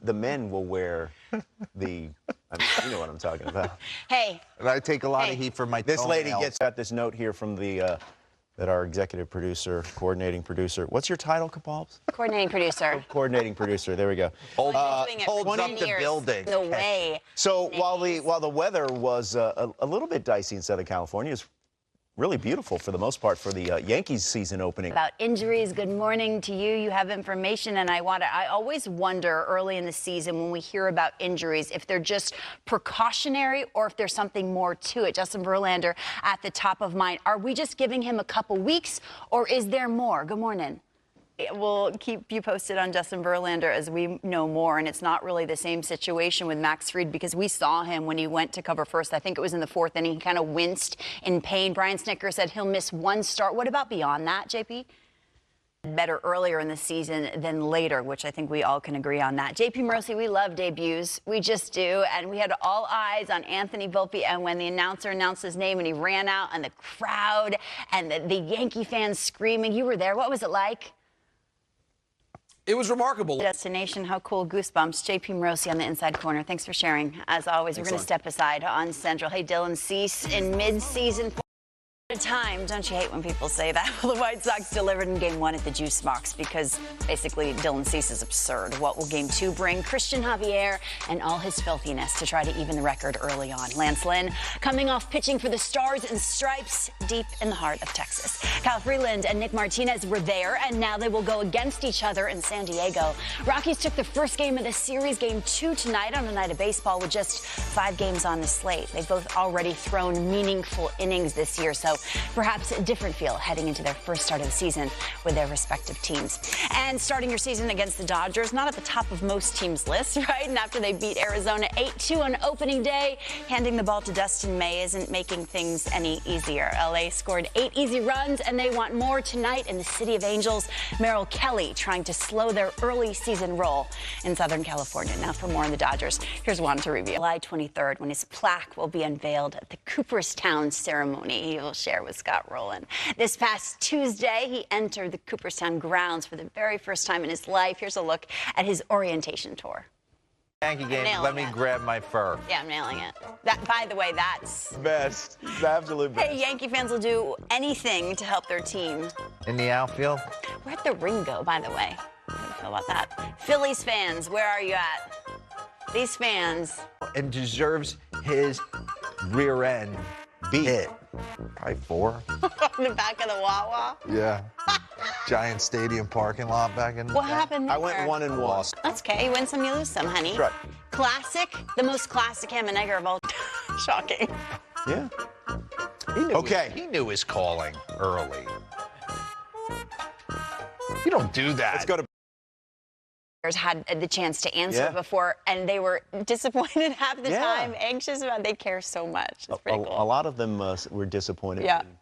The men will wear the, I mean, you know what I'm talking about. Hey. And I take a lot of heat from my This lady toenails. got this note here from the, that our executive producer, coordinating producer. What's your title, Kapalbs? Coordinating producer. Coordinating producer. There we go. Holds up the building. The way. So while the weather was a little bit dicey in Southern California, it's really beautiful for the most part for the Yankees season opening. About injuries, good morning to you. You have information, and I always wonder early in the season when we hear about injuries if they're just precautionary or if there's something more to it. Justin Verlander at the top of mind. Are we just giving him a couple weeks, or is there more? Good morning. We'll keep you posted on Justin Verlander as we know more, and it's not really the same situation with Max Fried because we saw him when he went to cover first. I think it was in the fourth inning. He kind of winced in pain. Brian Snitker said he'll miss one start. What about beyond that, JP? Better earlier in the season than later, which I think we all can agree on that. JP Morosi, we love debuts. We just do. And we had all eyes on Anthony Volpe, and when the announcer announced his name and he ran out and the crowd and the Yankee fans screaming, you were there. What was it like? It was remarkable. Destination, how cool, goosebumps. JP Morosi on the inside corner. Thanks for sharing. As always, we're going to step aside on Central. Hey, Dylan Cease in mid-season. At a time, don't you hate when people say that? Well, the White Sox delivered in Game 1 at the Juice Box because basically Dylan Cease is absurd. What will Game 2 bring? Christian Javier and all his filthiness to try to even the record early on. Lance Lynn coming off pitching for the Stars and Stripes deep in the heart of Texas. Kyle Freeland and Nick Martinez were there, and now they will go against each other in San Diego. Rockies took the first game of the series, Game 2 tonight on a night of baseball with just 5 games on the slate. They've both already thrown meaningful innings this year, so perhaps a different feel heading into their first start of the season with their respective teams. And starting your season against the Dodgers, not at the top of most teams' lists, right? And after they beat Arizona 8-2 on opening day, handing the ball to Dustin May isn't making things any easier. LA scored 8 easy runs, and they want more tonight in the City of Angels. Merrill Kelly trying to slow their early season roll in Southern California. Now for more on the Dodgers, here's one to review. July 23rd, when his plaque will be unveiled at the Cooperstown ceremony. He will share with Scott Rowland. This past Tuesday, he entered the Cooperstown grounds for the very first time in his life. Here's a look at his orientation tour. Yankee game, let me grab my fur. Yeah, I'm nailing it. That, by the way, that's Best. The absolute best. Hey, Yankee fans will do anything to help their team. In the outfield? Where'd the ring go, by the way? How do you feel about that? Phillies fans, where are you at? These fans. And deserves his rear end hit. Probably 4. On the back of the Wawa. Yeah. Giant stadium parking lot back in the What day. happened there? I went 1 and 1. That's okay. You win some, you lose some, honey. Right. Classic. The most classic ham and egger of all. Shocking. Yeah. He knew his calling early. You don't do that. Let's go to Had the chance to answer Yeah. before, and they were disappointed half the Yeah. time, anxious about. They care so much. It's pretty cool. a lot of them were disappointed Yeah.